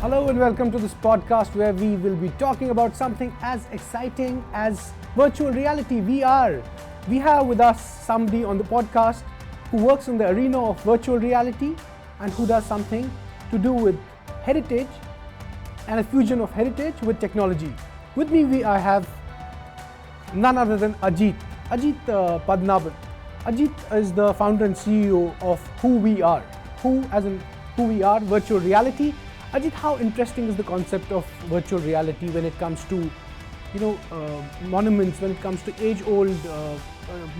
Hello and welcome to this podcast where we will be talking about something as exciting as virtual reality, VR. We have with us somebody on the podcast who works in the arena of virtual reality and who does something to do with heritage and a fusion of heritage with technology. With me, I have none other than Ajit Padmanabh. Ajit is the founder and CEO of Who We Are. Who as in who we are, virtual reality. Ajit, how interesting is the concept of virtual reality when it comes to, monuments, when it comes to age-old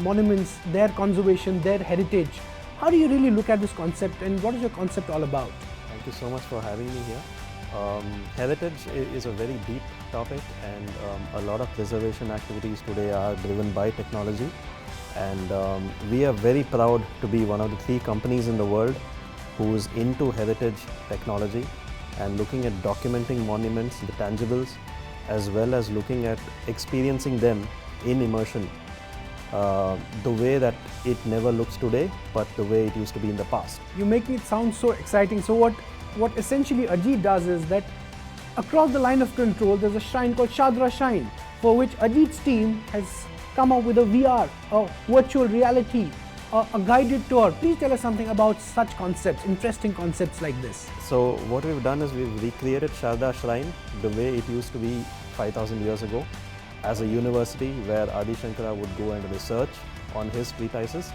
monuments, their conservation, their heritage? How do you really look at this concept, and what is your concept all about? Thank you so much for having me here. Heritage is a very deep topic, and a lot of preservation activities today are driven by technology. And we are very proud to be one of the 3 companies in the world who's into heritage technology and looking at documenting monuments, the tangibles, as well as looking at experiencing them in immersion, the way that it never looks today, but the way it used to be in the past. You're making it sound so exciting. So what essentially Ajit does is that across the line of control, there's a shrine called Shadra Shrine, for which Ajit's team has come up with a VR, a virtual reality, a guided tour. Please tell us something about such concepts, interesting concepts like this. So what we've done is we've recreated Sharda Shrine the way it used to be 5,000 years ago as a university where Adi Shankara would go and research on his treatises.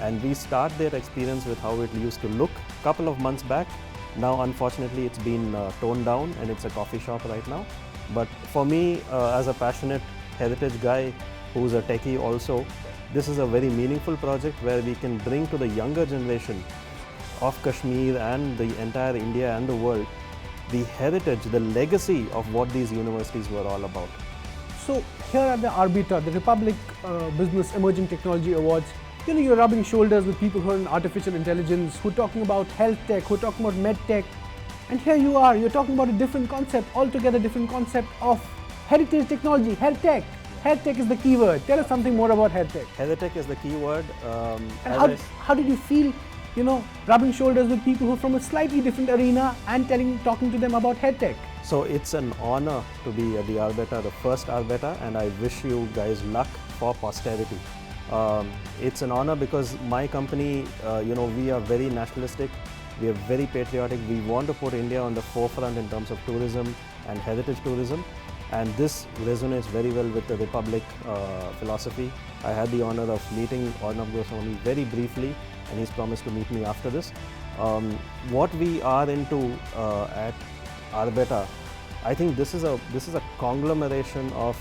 And we start their experience with how it used to look a couple of months back. Now unfortunately it's been toned down and it's a coffee shop right now. But for me, as a passionate heritage guy who's a techie also, this is a very meaningful project where we can bring to the younger generation of Kashmir and the entire India and the world the heritage, the legacy of what these universities were all about. So here at the RBETA, the Republic Business Emerging Technology Awards, you're rubbing shoulders with people who are in artificial intelligence, who are talking about health tech, who are talking about med tech, and here you are, you're talking about a different concept, altogether different concept of heritage technology, health tech. Health tech is the key word. Tell us something more about health tech. Health tech is the key word. And how did you feel, rubbing shoulders with people who are from a slightly different arena and talking to them about health tech? So it's an honor to be at the RBETA, the first RBETA, and I wish you guys luck for posterity. It's an honor because my company, we are very nationalistic, we are very patriotic. We want to put India on the forefront in terms of tourism and heritage tourism. And this resonates very well with the Republic philosophy. I had the honor of meeting Arnab Goswami very briefly, and he's promised to meet me after this. What we are into at RBETA, I think this is a conglomeration of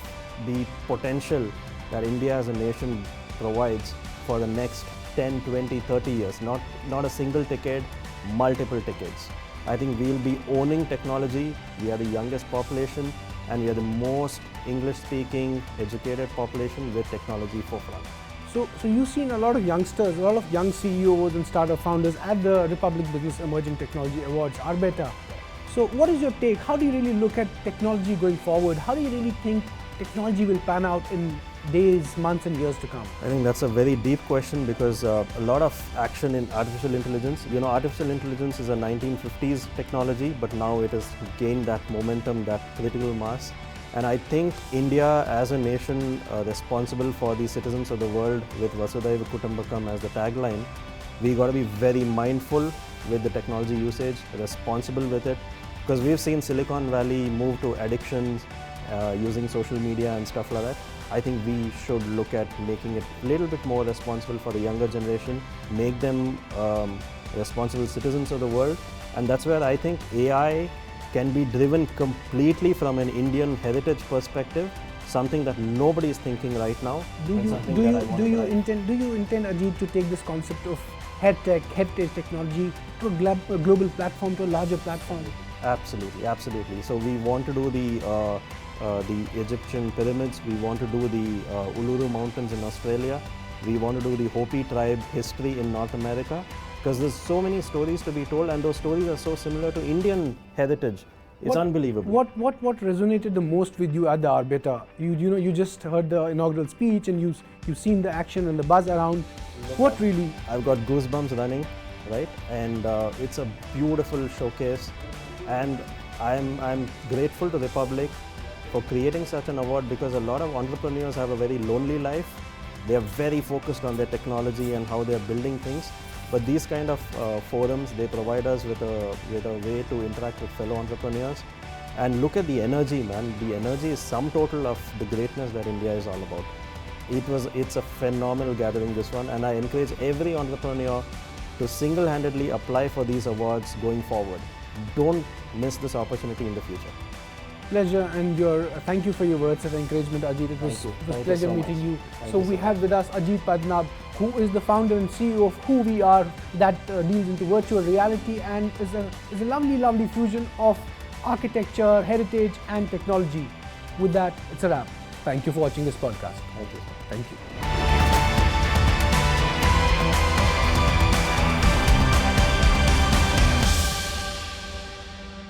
the potential that India as a nation provides for the next 10, 20, 30 years. Not a single decade, multiple decades. I think we'll be owning technology. We are the youngest population, and we are the most English-speaking, educated population with technology forefront. So you've seen a lot of youngsters, a lot of young CEOs and startup founders at the Republic Business Emerging Technology Awards, RBETA. So what is your take? How do you really look at technology going forward? How do you really think technology will pan out in days, months and years to come? I think that's a very deep question because a lot of action in artificial intelligence. Artificial intelligence is a 1950s technology, but now it has gained that momentum, that critical mass. And I think India as a nation responsible for the citizens of the world with Vasudhaiva Kutumbakam as the tagline, we got to be very mindful with the technology usage, responsible with it, because we've seen Silicon Valley move to addictions, using social media and stuff like that. I think we should look at making it a little bit more responsible for the younger generation, make them responsible citizens of the world. And that's where I think AI can be driven completely from an Indian heritage perspective, something that nobody is thinking right now. Do you intend, Ajit, to take this concept of heritage technology to a global platform, to a larger platform? Absolutely. So we want to do the Egyptian pyramids, we want to do the Uluru Mountains in Australia, we want to do the Hopi tribe history in North America, because there's so many stories to be told, and those stories are so similar to Indian heritage. It's unbelievable. What resonated the most with you at the RBETA? You just heard the inaugural speech and you've seen the action and the buzz around. What really? I've got goosebumps running, right? And it's a beautiful showcase. And I'm grateful to Republic for creating such an award, because a lot of entrepreneurs have a very lonely life. They are very focused on their technology and how they are building things. But these kind of forums, they provide us with a way to interact with fellow entrepreneurs. And look at the energy, man. The energy is sum total of the greatness that India is all about. It's a phenomenal gathering, this one, and I encourage every entrepreneur to single-handedly apply for these awards going forward. Don't miss this opportunity in the future. Pleasure, and thank you for your words of encouragement, Ajit. It was a pleasure meeting you. So we have with us Ajit Padmanabh, who is the founder and CEO of Who We Are, that deals into virtual reality and is a lovely fusion of architecture, heritage and technology. With that, it's a wrap. Thank you for watching this podcast. Thank you. Thank you.